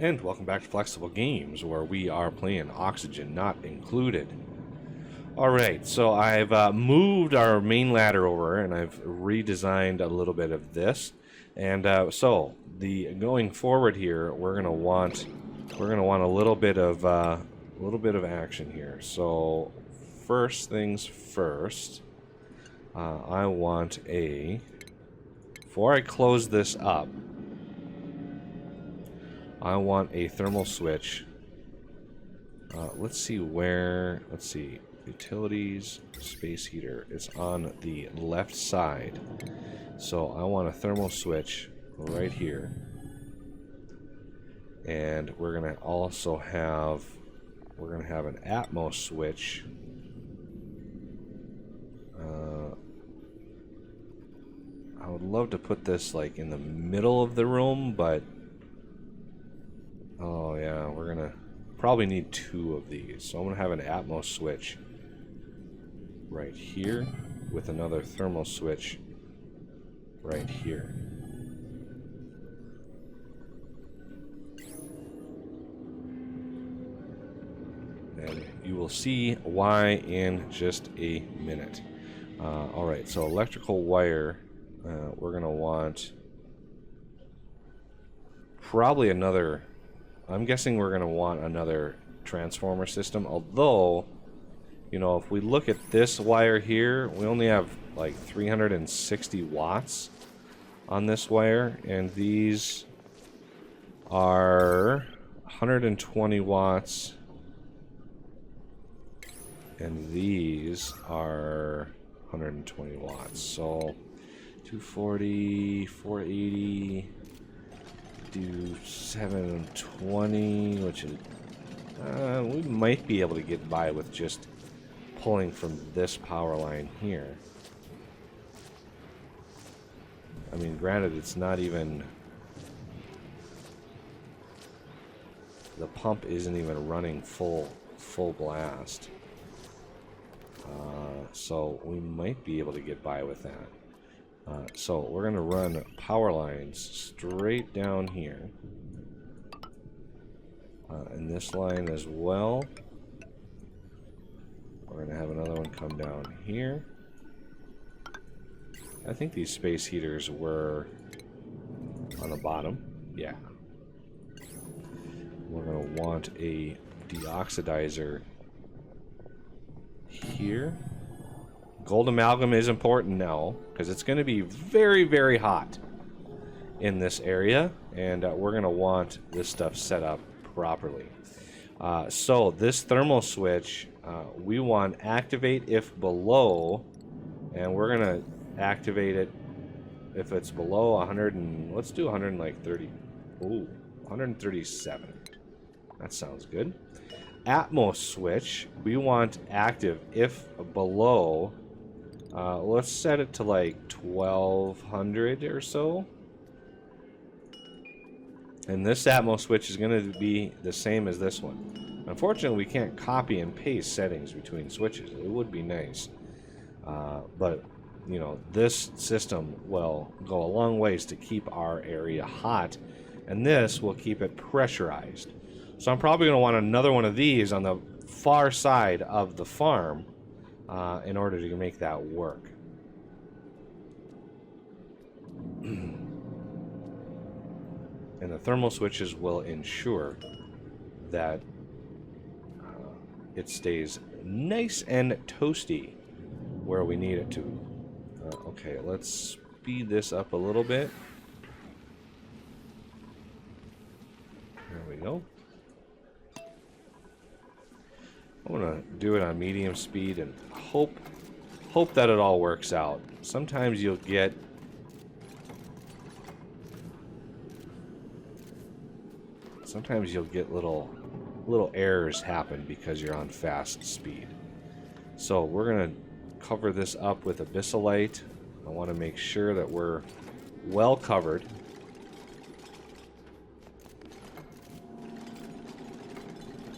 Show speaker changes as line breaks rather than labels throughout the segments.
And welcome back to Flexible Games, where we are playing Oxygen Not Included. Alright, so I've moved our main ladder over, and I've redesigned a little bit of this. And so, going forward here, we're gonna want a little bit of action here. So, first things first, I want before I close this up, I want a thermal switch. Let's see, utilities, space heater. It's on the left side. So I want a thermal switch right here. And we're gonna also have, an Atmos switch. I would love to put this like in the middle of the room, but oh yeah, we're gonna probably need two of these. So I'm gonna have an Atmos switch right here with another thermal switch right here. And you will see why in just a minute. Alright, so electrical wire, we're gonna want probably another, I'm guessing we're going to want another transformer system, although, you know, if we look at this wire here, we only have like 360 watts on this wire, and these are 120 watts, and these are 120 watts, so 240, 480... do 720, which is we might be able to get by with just pulling from this power line here. I mean, granted, it's not even, the pump isn't even running full blast, so we might be able to get by with that. So we're going to run power lines straight down here. And this line as well. We're going to have another one come down here. I think these space heaters were on the bottom. Yeah. We're going to want a deoxidizer here. Gold amalgam is important now, because it's going to be very, very hot in this area, and we're going to want this stuff set up properly. So this thermal switch, we want activate if below, and we're going to activate it if it's below 100, and let's do 130. Ooh, 137. That sounds good. Atmos switch, we want active if below, let's set it to like 1200 or so. And this Atmos switch is going to be the same as this one. Unfortunately, we can't copy and paste settings between switches. It would be nice. But, you know, this system will go a long ways to keep our area hot. And this will keep it pressurized. So I'm probably going to want another one of these on the far side of the farm in order to make that work. And the thermal switches will ensure that it stays nice and toasty where we need it to. Okay, let's speed this up a little bit. There we go. I'm gonna do it on medium speed and hope that it all works out. Sometimes you'll get little errors happen because you're on fast speed. So we're gonna cover this up with abyssalite. I want to make sure that we're well covered.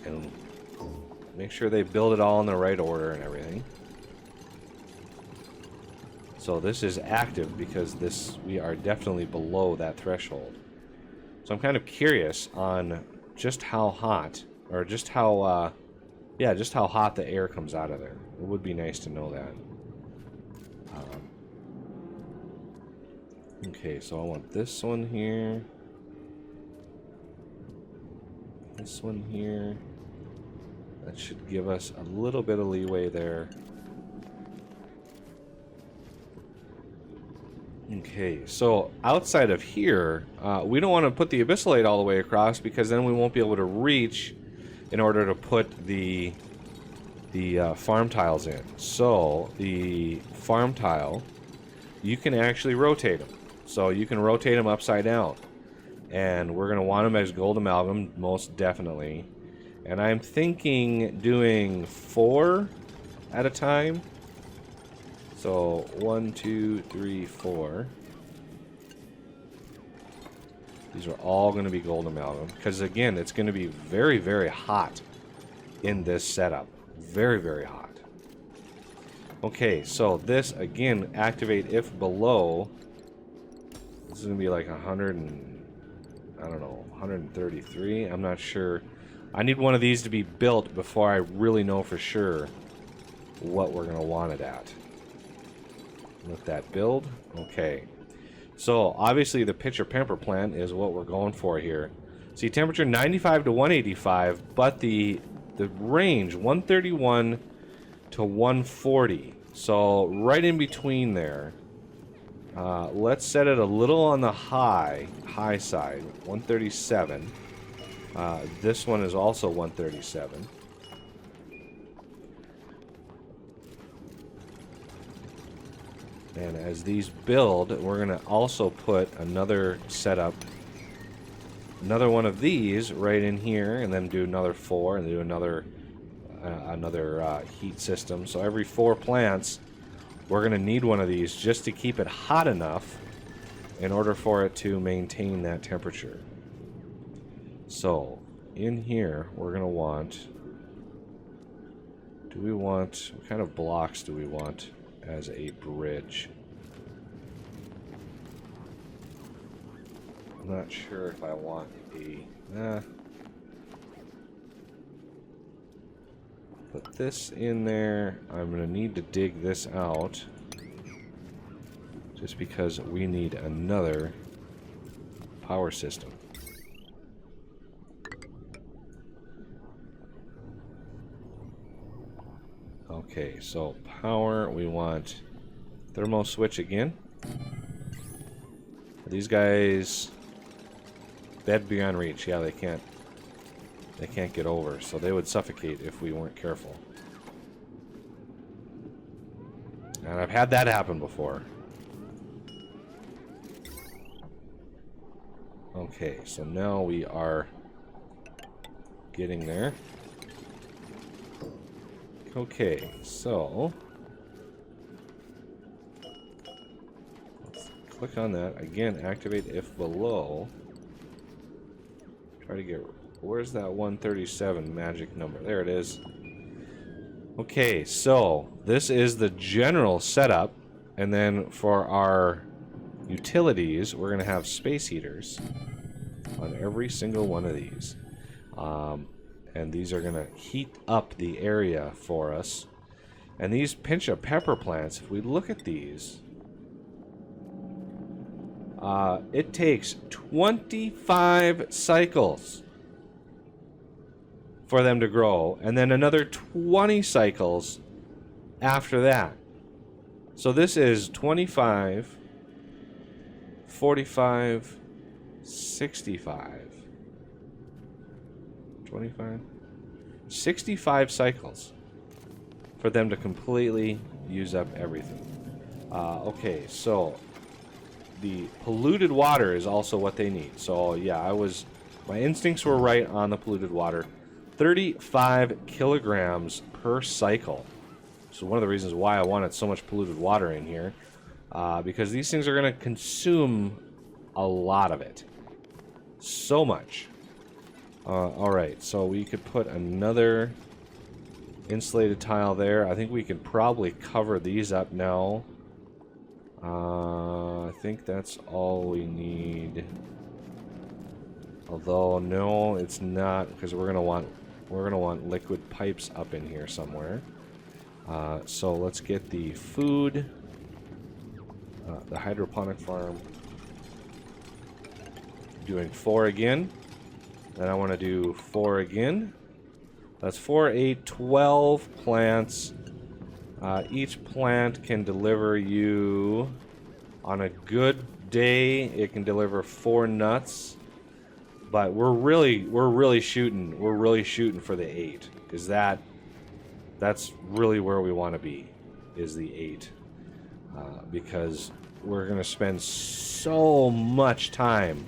And make sure they build it all in the right order and everything. So this is active because we are definitely below that threshold. So I'm kind of curious on just how hot, or just how, yeah, just how hot the air comes out of there. It would be nice to know that. Okay, so I want this one here. This one here. That should give us a little bit of leeway there. Okay, so outside of here, we don't want to put the abyssalate all the way across because then we won't be able to reach in order to put the farm tiles in. So the farm tile, you can actually rotate them. So you can rotate them upside down. And we're going to want them as gold amalgam, most definitely. And I'm thinking doing 4 at a time. So 1, 2, 3, 4. These are all going to be gold amalgam. Because again, it's going to be very, very hot in this setup. Very, very hot. Okay, so this, again, activate if below. This is going to be like 100 and, I don't know, 133. I'm not sure. I need one of these to be built before I really know for sure what we're going to want it at. Let that build. Okay. So, obviously, the pitcher pamper plant is what we're going for here. See, temperature 95 to 185, but the range 131 to 140. So, right in between there. Let's set it a little on the high side, 137. This one is also 137. And as these build, we're going to also put another setup, another one of these right in here, and then do another 4, and do another heat system. So every 4 plants, we're going to need one of these just to keep it hot enough in order for it to maintain that temperature. So, in here, we're going to want... what kind of blocks do we want as a bridge? I'm not sure if I want a... Put this in there. I'm going to need to dig this out. Just because we need another power system. Okay, so power, we want thermo switch again. These guys dead beyond reach. Yeah, they can't get over, so they would suffocate if we weren't careful. And I've had that happen before. Okay, so now we are getting there. Okay, so let's click on that. Again, activate if below. Try to get... Where's that 137 magic number? There it is. Okay, so this is the general setup. And then for our utilities, we're going to have space heaters on every single one of these. And these are going to heat up the area for us. And these pinch of pepper plants, if we look at these, it takes 25 cycles for them to grow, and then another 20 cycles after that. So this is 25, 45, 65, 25, 65 cycles for them to completely use up everything. Okay, so the polluted water is also what they need. So yeah, my instincts were right on the polluted water. 35 kilograms per cycle. So one of the reasons why I wanted so much polluted water in here, because these things are going to consume a lot of it. So much. Alright, so we could put another insulated tile there. I think we could probably cover these up now. I think that's all we need. Although no, it's not, because we're gonna want liquid pipes up in here somewhere. So let's get the food, the hydroponic farm. Doing 4 again. Then I want to do 4 again. That's 4, 8, 12 plants. Each plant can deliver you, on a good day, it can deliver 4 nuts. But we're really shooting for the 8, because that's really where we want to be, is the 8, because we're gonna spend so much time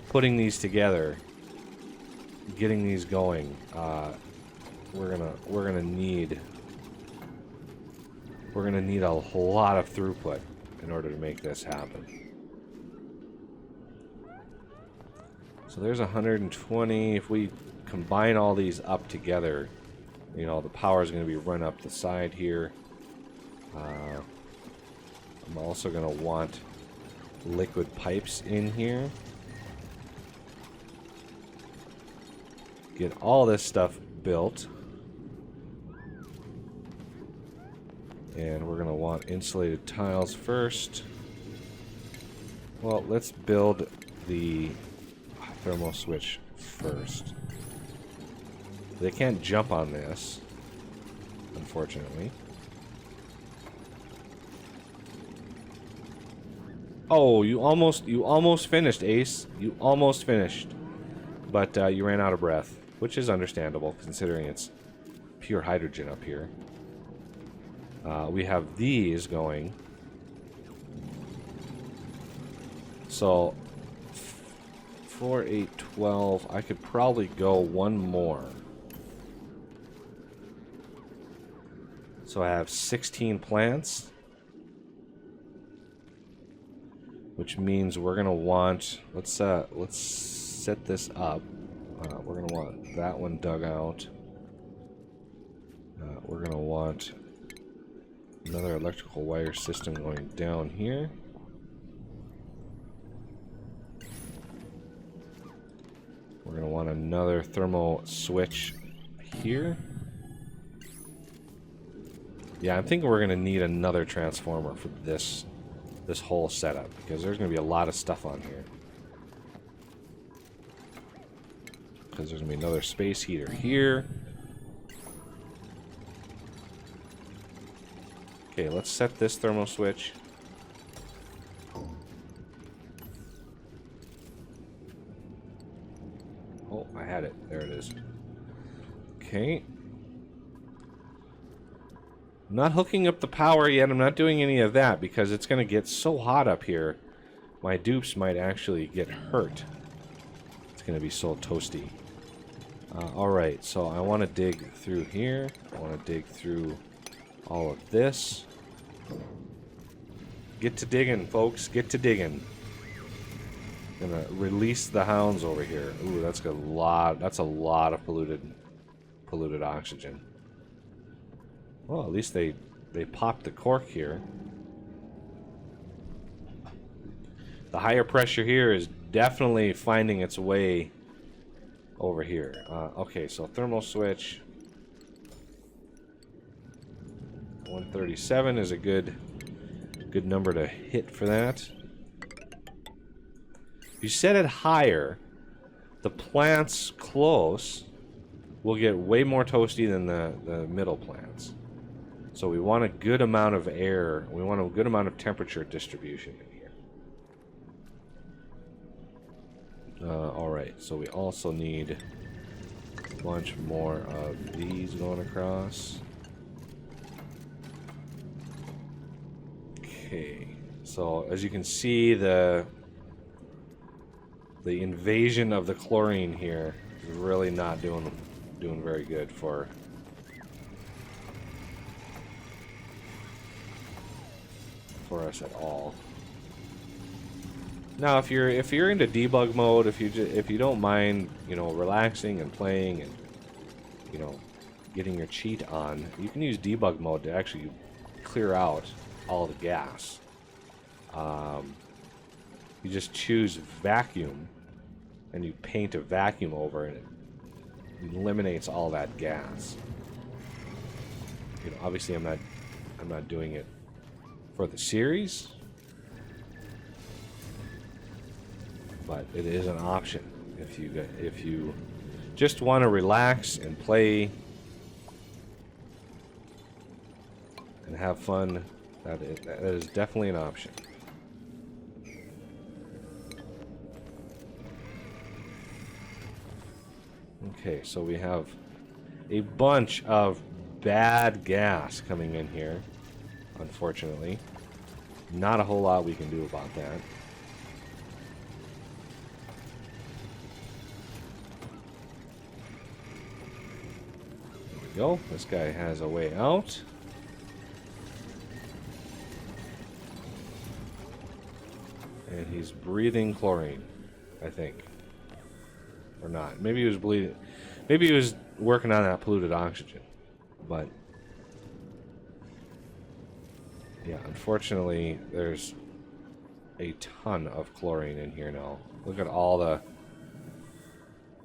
putting these together, getting these going. We're gonna need a lot of throughput in order to make this happen. So there's 120. If we combine all these up together, you know, the power is going to be run up the side here. I'm also going to want liquid pipes in here. Get all this stuff built. And we're going to want insulated tiles first. Well, let's build the thermal switch first. They can't jump on this, unfortunately. Oh, you almost finished, Ace. You almost finished. But you ran out of breath, which is understandable considering it's pure hydrogen up here. We have these going. So 4, 8, 12. I could probably go one more. So I have 16 plants, which means we're gonna want. Let's set this up. We're gonna want that one dug out. We're gonna want another electrical wire system going down here. We're going to want another thermal switch here. Yeah, I'm thinking we're going to need another transformer for this whole setup, because there's going to be a lot of stuff on here. Because there's going to be another space heater here. Okay, let's set this thermal switch. Oh, I had it. There it is. Okay. I'm not hooking up the power yet. I'm not doing any of that because it's going to get so hot up here. My dupes might actually get hurt. It's going to be so toasty. Alright, so I want to dig through here. I want to dig through all of this. Get to digging, folks. Get to digging. Gonna release the hounds over here. Ooh, that's a lot. That's a lot of polluted oxygen. Well, at least they popped the cork here. The higher pressure here is definitely finding its way over here. Okay, so thermal switch. 137 is a good number to hit for that. If you set it higher, the plants close will get way more toasty than the middle plants. So we want a good amount of air. We want a good amount of temperature distribution in here. Alright, so we also need a bunch more of these going across. Okay, so as you can see, the invasion of the chlorine here is really not doing very good for us at all. Now, if you're into debug mode, if you don't mind, you know, relaxing and playing and, you know, getting your cheat on, you can use debug mode to actually clear out all the gas. You just choose vacuum, and you paint a vacuum over it, it eliminates all that gas. You know, obviously I'm not doing it for the series, but it is an option if you just want to relax and play and have fun. That is definitely an option. Okay, so we have a bunch of bad gas coming in here, unfortunately. Not a whole lot we can do about that. There we go. This guy has a way out. And he's breathing chlorine, I think. Or not. Maybe he was bleeding. Maybe he was working on that polluted oxygen. But yeah, unfortunately, there's a ton of chlorine in here now. Look at all the...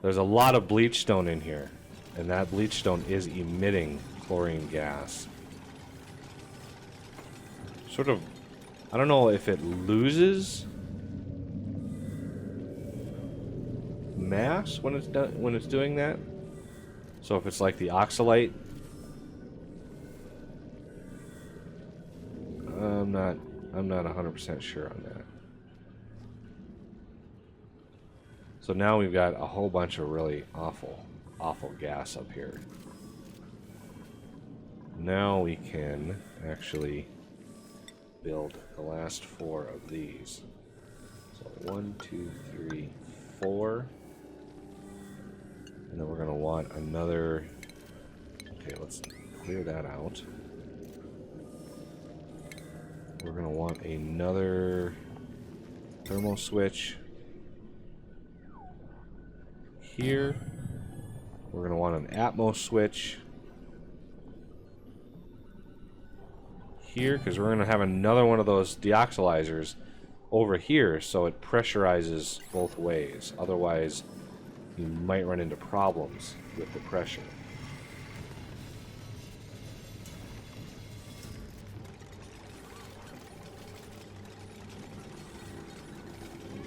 There's a lot of bleach stone in here. And that bleach stone is emitting chlorine gas. Sort of... I don't know if it loses mass when it's doing that. So if it's like the oxalate, I'm not 100% sure on that. So now we've got a whole bunch of really awful gas up here. Now we can actually build the last 4 of these. So 1, 2, 3, 4. And then we're going to want another... Okay, let's clear that out. We're going to want another thermal switch here. We're going to want an Atmos switch here, because we're going to have another one of those deoxylizers over here, so it pressurizes both ways. Otherwise, you might run into problems with the pressure.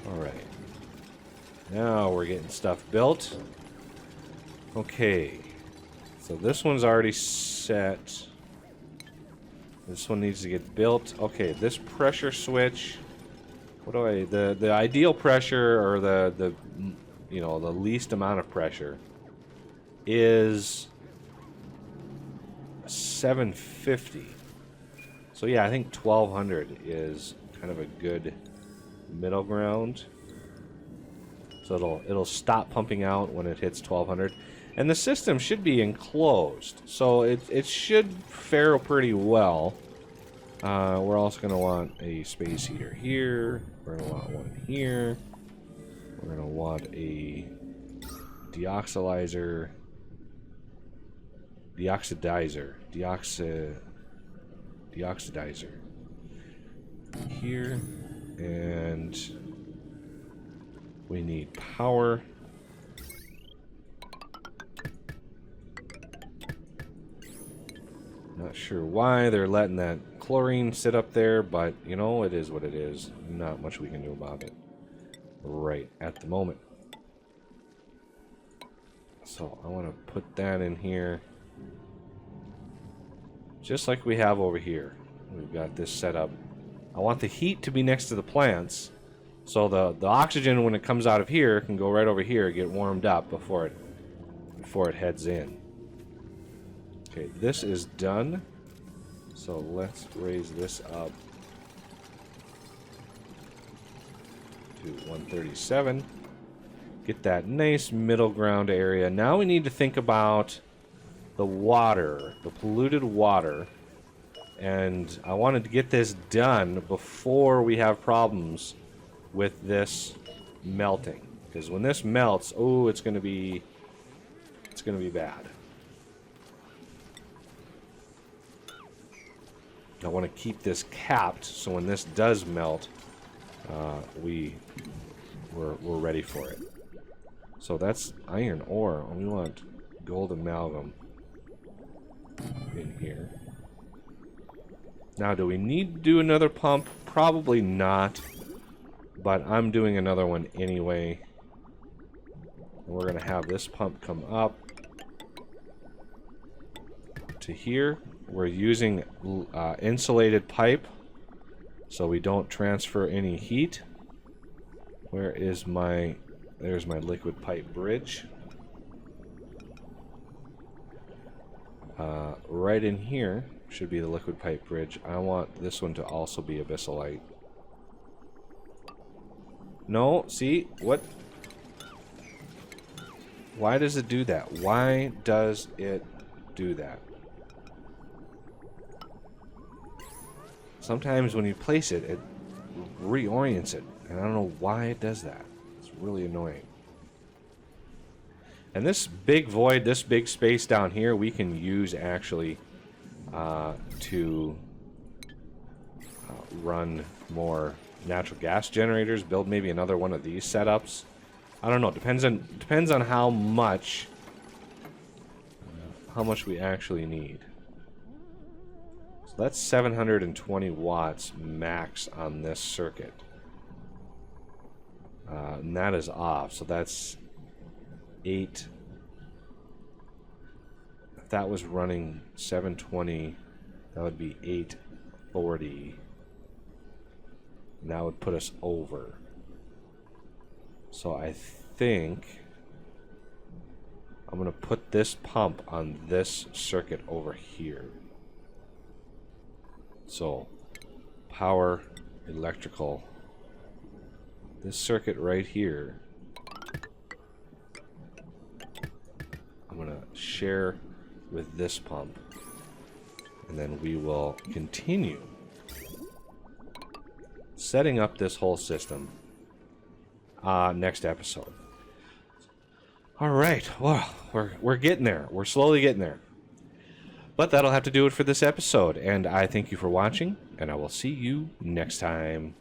Alright. Now we're getting stuff built. Okay. So this one's already set. This one needs to get built. Okay, this pressure switch. What do I... The ideal pressure, or the you know, the least amount of pressure is 750. So yeah, I think 1200 is kind of a good middle ground. So it'll stop pumping out when it hits 1200. And the system should be enclosed, so it should fare pretty well. We're also going to want a space heater here. We're going to want one here. We're going to want a deoxidizer here, and we need power. Not sure why they're letting that chlorine sit up there, but you know, it is what it is. Not much we can do about it right at the moment. So I want to put that in here, just like we have over here. We've got this set up. I want the heat to be next to the plants, so the oxygen, when it comes out of here, can go right over here, get warmed up before it heads in. Okay, this is done. So let's raise this up to 137. Get that nice middle ground area. Now we need to think about the water, the polluted water. And I wanted to get this done before we have problems with this melting. Because when this melts, oh, it's gonna be bad. I want to keep this capped, so when this does melt, we're ready for it. So that's iron ore. We want gold amalgam in here. Now, do we need to do another pump? Probably not. But I'm doing another one anyway. And we're going to have this pump come up to here. We're using insulated pipe so we don't transfer any heat. Where is my... There's my liquid pipe bridge. Right in here should be the liquid pipe bridge. I want this one to also be abyssalite. No, see? What? Why does it do that? Why does it do that? Sometimes when you place it, it reorients it. And I don't know why it does that. It's really annoying. And this big void, this big space down here, we can use actually to run more natural gas generators. Build maybe another one of these setups. I don't know. Depends on how much we actually need. So that's 720 watts max on this circuit. And that is off, so that's 8. If that was running 720, that would be 840. And that would put us over. So I think I'm going to put this pump on this circuit over here. So, power, electrical. This circuit right here, I'm going to share with this pump. And then we will continue setting up this whole system next episode. All right, well, we're getting there. We're slowly getting there. But that'll have to do it for this episode. And I thank you for watching, and I will see you next time.